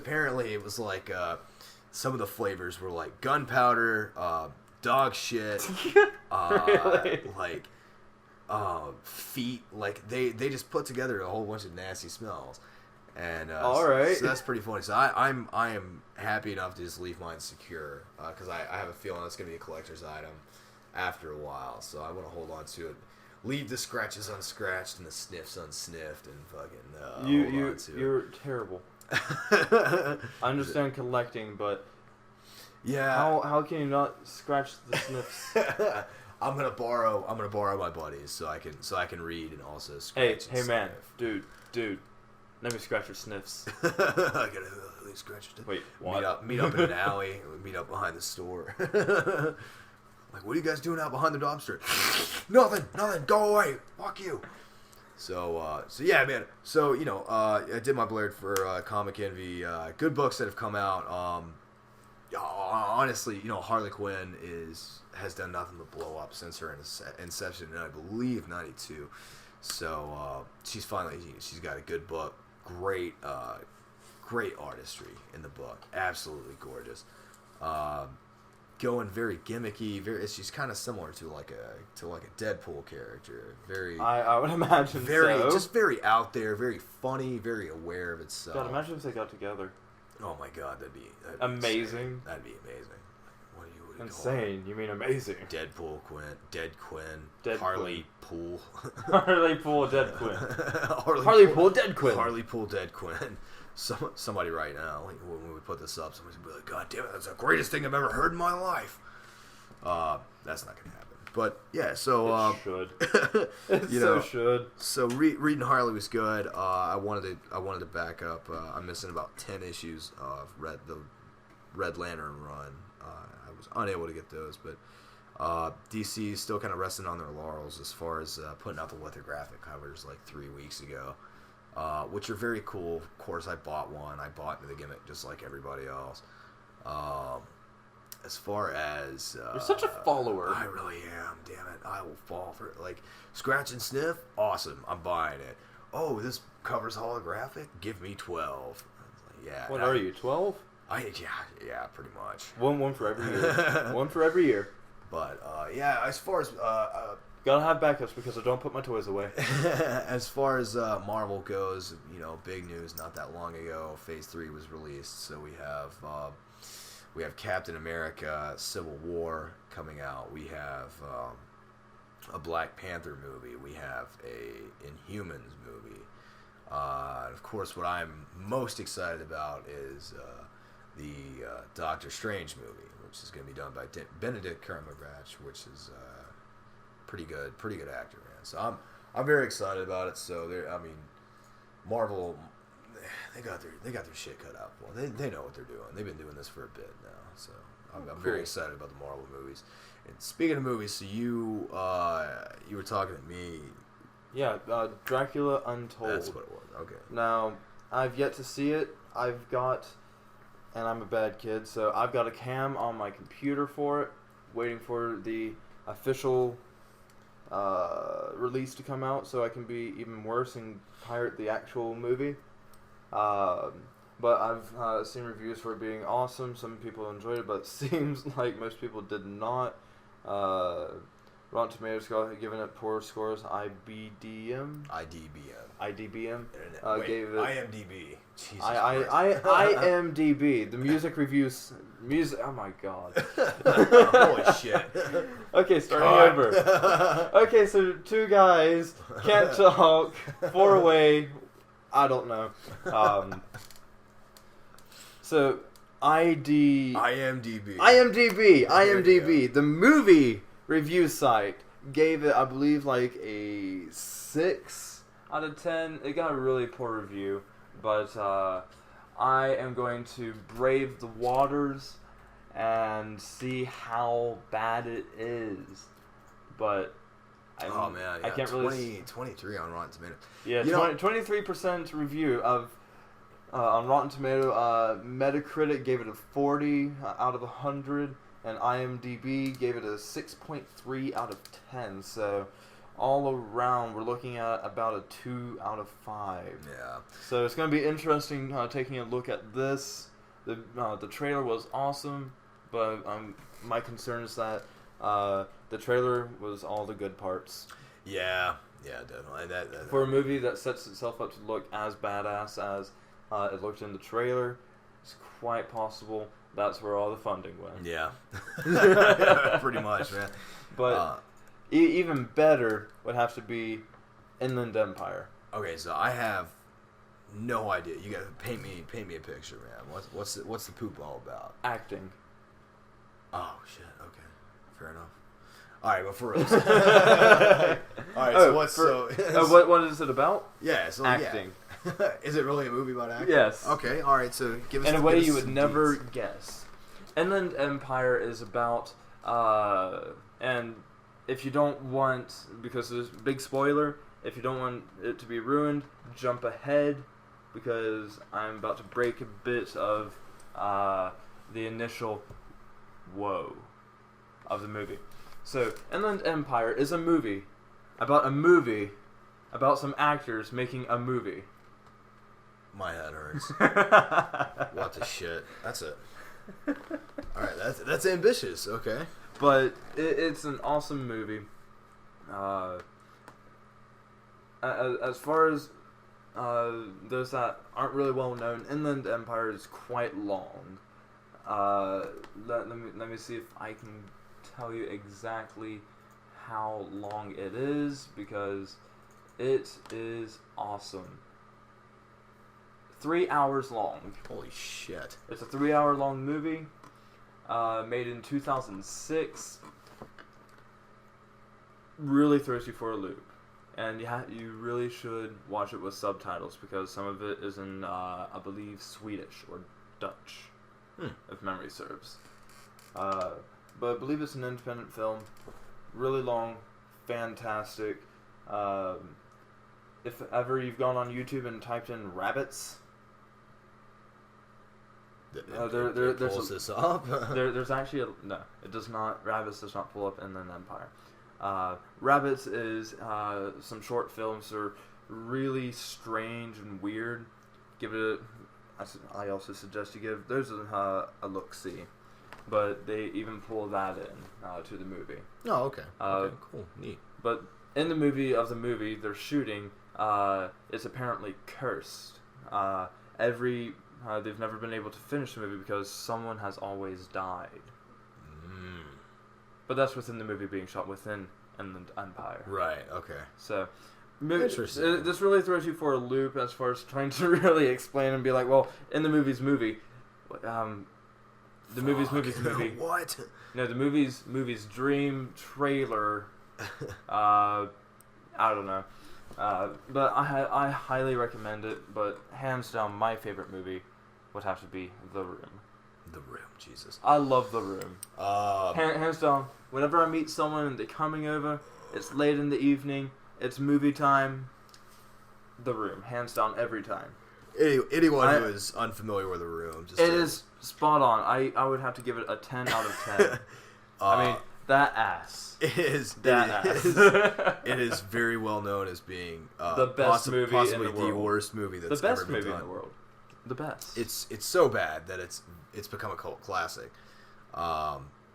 like some of the flavors were like gunpowder, dog shit, Really? like feet. Like they just put together a whole bunch of nasty smells. And all right, so that's pretty funny. So I am happy enough to just leave mine secure because I have a feeling it's gonna be a collector's item after a while. So I want to hold on to it. Leave the scratches unscratched and the sniffs unsniffed and fucking hold on to you're terrible. I understand collecting, but yeah, how can you not scratch the sniffs? I'm gonna borrow my buddies so I can read and also scratch. Hey man, dude, let me scratch your sniffs. I gotta scratch your. Wait, what? Meet up in an alley. We meet up behind the store. Like, what are you guys doing out behind the dumpster? Nothing. Go away. Fuck you. So yeah, man. So, I did my blurred for Comic Envy. Good books that have come out. Honestly, Harley Quinn has done nothing but blow up since her inception in, I believe, 92. So she's got a good book. Great artistry in the book. Absolutely gorgeous. Going very gimmicky. She's kind of similar to like a Deadpool character. I would imagine so. Just very out there, very funny, very aware of itself. God, imagine if they got together. Oh my God, that'd be amazing. Insane. That'd be amazing. What do you insane? You mean amazing? Deadpool Quinn, Dead Quinn, Dead Harley Pool, Harley Pool, Dead Quinn, Harley Pool, Dead Quinn, Harley Pool, Dead Quinn. Somebody right now, like, when we put this up, somebody's gonna be like, "God damn it, that's the greatest thing I've ever heard in my life." That's not gonna happen. But yeah, so it should. It should. So reading Harley was good. I wanted to back up. I'm missing about 10 issues of the Red Lantern run. I was unable to get those, but DC is still kind of resting on their laurels as far as putting out the lithographic covers like 3 weeks ago. Which are very cool. Of course, I bought one. I bought the gimmick just like everybody else. As far as you're such a follower. I really am. Damn it, I will fall for it. Like scratch and sniff, awesome. I'm buying it. Oh, this cover's holographic. Give me 12. Yeah. What are you? 12? Yeah, pretty much. One for every year. One for every year. But yeah, as far as gotta have backups because I don't put my toys away. As far as Marvel goes, big news. Not that long ago, Phase 3 was released, so we have Captain America: Civil War coming out. We have a Black Panther movie. We have a Inhumans movie. Of course, what I'm most excited about is the Doctor Strange movie, which is going to be done by Benedict Cumberbatch, which is pretty good actor, man. So I'm very excited about it. So Marvel, they got their shit cut out for them. They know what they're doing. They've been doing this for a bit now. So I'm cool. very excited about the Marvel movies. And speaking of movies, so you were talking to me. Yeah, Dracula Untold. That's what it was. Okay. Now, I've yet to see it. And I'm a bad kid, so I've got a cam on my computer for it, waiting for the official release to come out so I can be even worse and pirate the actual movie. But I've seen reviews for it being awesome. Some people enjoyed it, but it seems like most people did not. Rotten Tomatoes giving it poor scores. IDBM gave it IMDb. Jesus IMDb. The music reviews. Oh my god. Holy shit. Okay, starting over. Okay, so 2 guys can't talk. 4-way. I don't know. So IMDb. The movie review site gave it, I believe, like a 6 out of 10. It got a really poor review, but I am going to brave the waters and see how bad it is. But I can't really 23 on Rotten Tomatoes. Yeah, 23% review of on Rotten Tomato. Metacritic gave it a 40 out of 100. And IMDb gave it a 6.3 out of 10. So, all around, we're looking at about a 2 out of 5. Yeah. So, it's going to be interesting taking a look at this. The trailer was awesome, but my concern is that the trailer was all the good parts. Yeah, definitely. For a movie that sets itself up to look as badass as it looked in the trailer, it's quite possible that's where all the funding went. Yeah. Pretty much, man. But even better would have to be Inland Empire. Okay, so I have no idea. You gotta paint me a picture, man. What's the poop all about? Acting. Oh shit. Okay, fair enough. All right, but for real. All right, what is it about? Yeah, so acting. Yeah. Is it really a movie about acting? Yes. Okay. All right. So give us in a way you would some never deets. guess. Inland Empire is about and if you don't want, because there's a big spoiler, if you don't want it to be ruined, jump ahead, because I'm about to break a bit of the initial whoa of the movie. So, Inland Empire is a movie about some actors making a movie. My head hurts. What the shit? That's it. All right, that's ambitious. Okay. But it's an awesome movie. As far as those that aren't really well known, Inland Empire is quite long. Let me see if I can tell you exactly how long it is, because it is awesome. 3 hours long. Holy shit. It's a 3-hour long movie, made in 2006. Really throws you for a loop. And you really should watch it with subtitles, because some of it is in, I believe, Swedish or Dutch, if memory serves. But I believe it's an independent film. Really long, fantastic. If ever you've gone on YouTube and typed in rabbits, This up. there's actually no. It does not. Rabbits does not pull up Inland Empire. Rabbits is some short films that are really strange and weird. Give it. I also suggest you give those a look-see. But they even pull that in to the movie. Oh, okay. Okay, cool, neat. But in the movie they're shooting, it's apparently cursed. They've never been able to finish the movie because someone has always died. But that's within the movie being shot within Inland Empire. Right. Okay. So, Interesting. This really throws you for a loop as far as trying to really explain and be like, well, in the movie's movie. The movie's movie. What? No, the movie's dream trailer. I don't know. But I highly recommend it. But hands down, my favorite movie would have to be The Room. The Room, Jesus. I love The Room. Hands down. Whenever I meet someone and they're coming over, it's late in the evening, it's movie time. The Room, hands down, every time. Anyone who is unfamiliar with The Room, is spot on. I would have to give it a 10 out of 10. I mean, that ass. It is. It is very well known as being the best movie possibly in the world. The worst movie that's the best ever been movie done. in the world. The best. It's so bad that it's become a cult classic.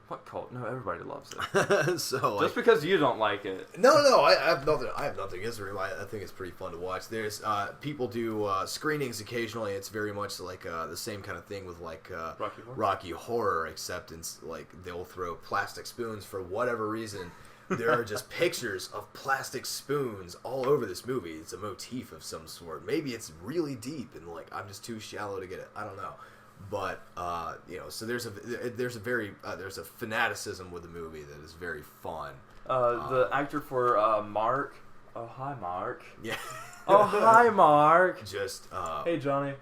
What cult? No, everybody loves it. So just because you don't like it. No, I have nothing. I have nothing against The Room. I think it's pretty fun to watch. There's people do screenings occasionally. It's very much like the same kind of thing with like Rocky Horror, except like they'll throw plastic spoons for whatever reason. There are just pictures of plastic spoons all over this movie. It's a motif of some sort. Maybe it's really deep and like I'm just too shallow to get it. I don't know. But so there's a fanaticism with the movie that is very fun. The actor for Mark. Oh hi Mark. Yeah. Oh hi Mark. Just hey Johnny.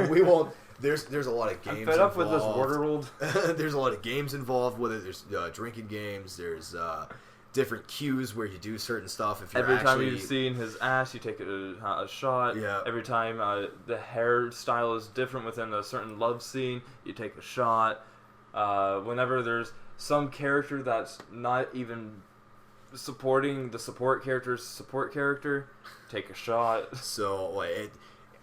We won't. There's a lot of games. I'm fed up involved. with this world. There's a lot of games involved with it. There's drinking games. There's different cues where you do certain stuff. If you're every time you've seen his ass, you take a shot. Yeah. Every time the hairstyle is different within a certain love scene, you take a shot. Whenever there's some character that's not even supporting the support character's support character, take a shot. So like,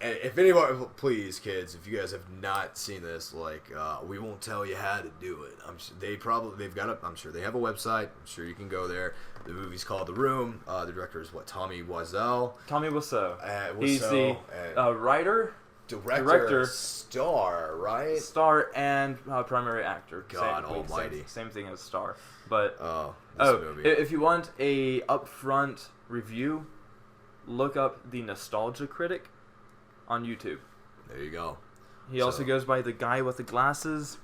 if anyone, please, kids, if you guys have not seen this, like, we won't tell you how to do it. I'm sure they have a website. I'm sure you can go there. The movie's called The Room. The director is Tommy Wiseau. Tommy Wiseau. He's the writer, director, star, right? Star and primary actor. God almighty. Same thing as star. But movie. If you want a upfront review, look up The Nostalgia Critic on YouTube. There you go. He also goes by The Guy with the Glasses.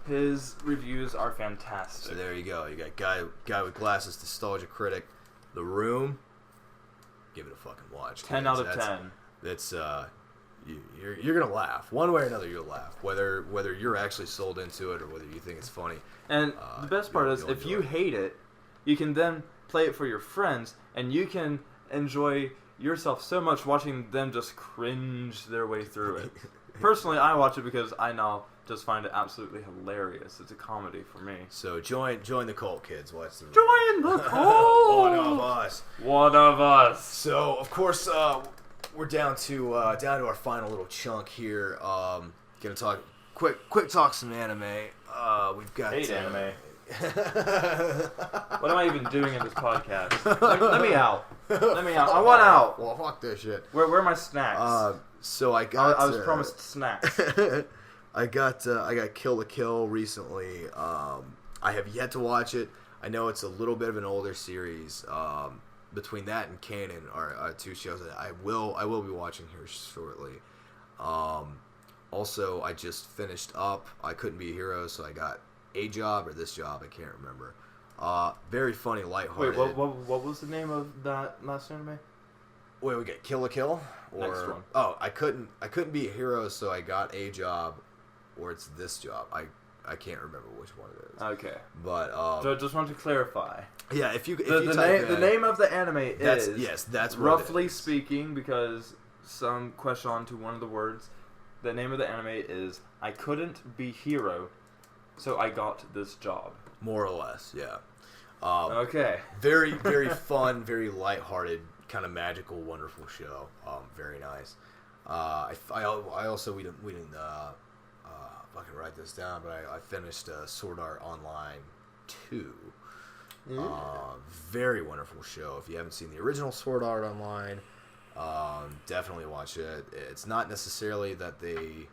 His reviews are fantastic. So there you go. You got guy with glasses, Nostalgia Critic, The Room. Give it a fucking watch. 10 out of 10. That's you're gonna laugh one way or another. You'll laugh whether you're actually sold into it or whether you think it's funny. And the best part is, if you hate it, you can then play it for your friends, and you can enjoy yourself so much watching them just cringe their way through it. Personally, I watch it because I now just find it absolutely hilarious. It's a comedy for me. So join the cult, kids. Watch the Join the cult. One of us. One of us. So of course we're down to our final little chunk here. Gonna talk quick talk some anime. We've got hate anime. What am I even doing in this podcast? Let me out. Let me out. I want out. Well, fuck this shit. Where are my snacks? So I got. I was promised snacks. I got Kill la Kill recently. I have yet to watch it. I know it's a little bit of an older series. Between that and Kanon are two shows that I will be watching here shortly. Also, I just finished up I Couldn't Be a Hero, so I got A Job or This Job, I can't remember. Very funny, lighthearted. Wait, what was the name of that last anime? Wait, we got Kill la Kill? Or, next one. Oh, I couldn't be a hero, so I got A Job, or it's This Job. I can't remember which one it is. Okay. But so I just want to clarify. Yeah, if you the name of the anime that's roughly speaking, because some question on to one of the words. The name of the anime is I Couldn't Be Hero, so I Got This Job. More or less, yeah. Okay. Very, very fun, very lighthearted, kind of magical, wonderful show. Very nice. I also we didn't fucking write this down, but I finished Sword Art Online 2. Very wonderful show. If you haven't seen the original Sword Art Online, definitely watch it. It's not necessarily that they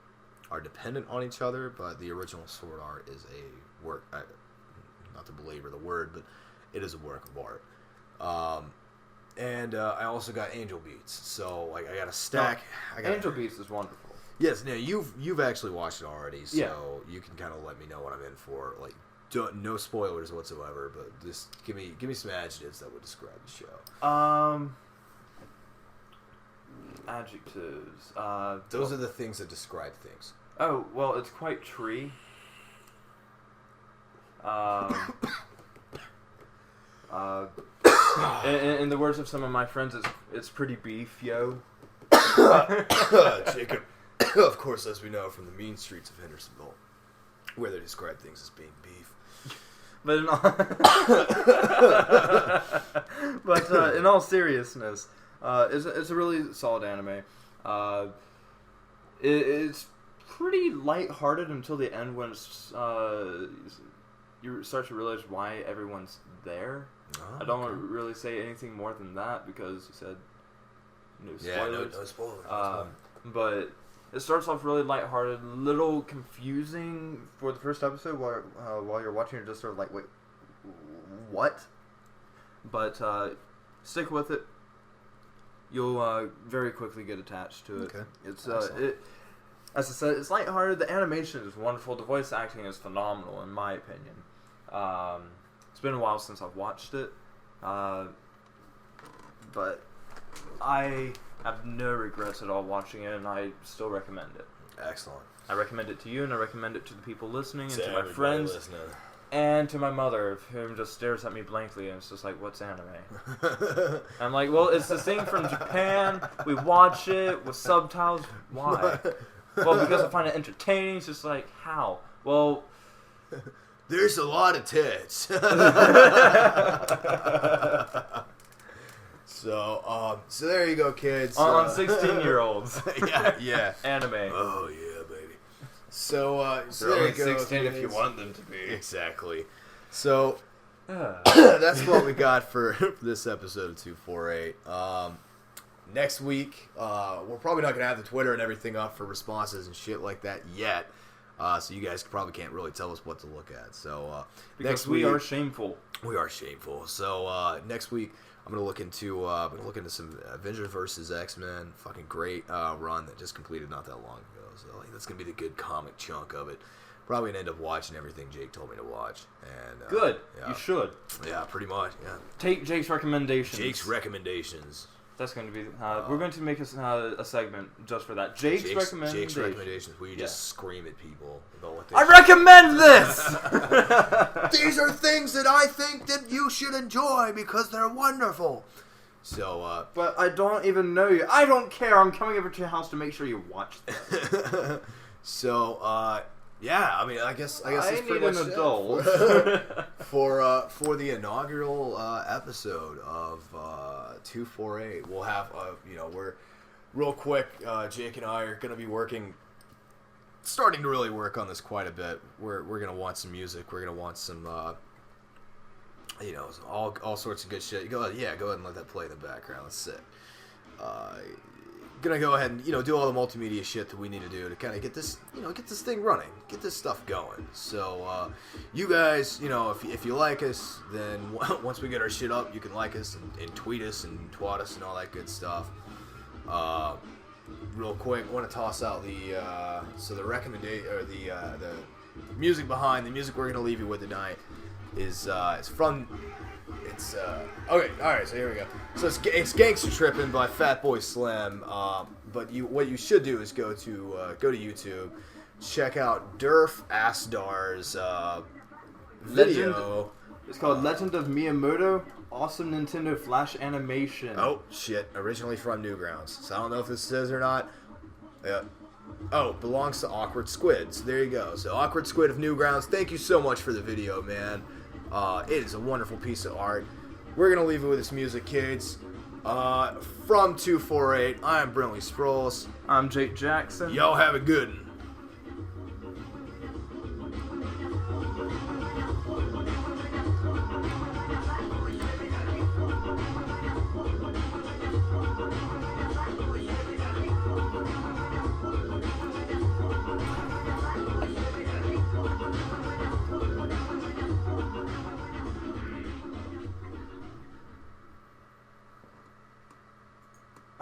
are dependent on each other, but the original Sword Art is a work. Not to belabor the word, but it is a work of art. And I also got Angel Beats, so like I got a stack. Angel Beats is wonderful. Yes, now you've actually watched it already, so you can kind of let me know what I'm in for. Like, no spoilers whatsoever, but just give me some adjectives that would describe the show. Adjectives. Those are the things that describe things. Oh, well, it's quite tree. In the words of some of my friends, it's pretty beef, yo. Jacob, of course, as we know from the mean streets of Hendersonville, where they describe things as being beef. But in all seriousness, it's a really solid anime. It's pretty lighthearted until the end when you start to realize why everyone's there. Oh, I don't want to really say anything more than that because you said no spoilers. Yeah, no spoilers. But it starts off really lighthearted, little confusing for the first episode while you're watching. You're just sort of like, wait, what? But stick with it. You'll very quickly get attached to it. Okay. It's awesome. As I said, it's lighthearted. The animation is wonderful. The voice acting is phenomenal, in my opinion. It's been a while since I've watched it, but I have no regrets at all watching it, and I still recommend it. Excellent. I recommend it to you, and I recommend it to the people listening, and to my friends, and to my mother, who just stares at me blankly, and it's just like, what's anime? I'm like, well, it's this thing from Japan. We watch it with subtitles. Why? Well, because I find it entertaining. It's just like, how? Well, there's a lot of tits. So there you go, kids. On 16-year-olds. Yeah. Anime. Oh yeah, baby. So They're there only you go, 16 if kids. you want them to be. Exactly. So that's what we got for this episode of 248. Next week, we're probably not gonna have the Twitter and everything up for responses and shit like that yet. So you guys probably can't really tell us what to look at. So Because next we week are shameful. we are shameful. So next week I'm gonna look into some Avengers versus X-Men. Fucking great run that just completed not that long ago. So like that's gonna be the good comic chunk of it. Probably gonna end up watching everything Jake told me to watch. And Good. Yeah. You should. Yeah, pretty much. Yeah. Take Jake's recommendations. Jake's recommendations. That's going to be. We're going to make a segment just for that. Jake's recommendations. Jake's recommendations, where you just scream at people about what they. I recommend this. These are things that I think that you should enjoy because they're wonderful. So. But I don't even know you. I don't care. I'm coming over to your house to make sure you watch them. So. Yeah, I mean, I guess that's pretty much an adult for the inaugural episode of 248. We'll have we're real quick. Jake and I are gonna be starting to really work on this quite a bit. We're gonna want some music. We're gonna want some all sorts of good shit. Go ahead and let that play in the background. Let's sit. Gonna go ahead and do all the multimedia shit that we need to do to kind of get this thing running, get this stuff going. So you guys, if you like us, then once we get our shit up, you can like us and tweet us and twat us and all that good stuff. Real quick, I want to toss out the recommendation or the music behind the music we're gonna leave you with tonight is from. It's okay. All right, so here we go. So it's "Gangster Trippin'" by Fatboy Slim. But what you should do is go to YouTube, check out Durf Asdar's video. It's called Legend of Miyamoto. Awesome Nintendo Flash animation. Oh shit! Originally from Newgrounds, so I don't know if this says or not. Yeah. Oh, belongs to Awkward Squid. So there you go. So Awkward Squid of Newgrounds. Thank you so much for the video, man. It is a wonderful piece of art. We're going to leave it with this music, kids. From 248, I'm Brinley Sproles. I'm Jake Jackson. Y'all have a good one.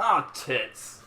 Ah, tits.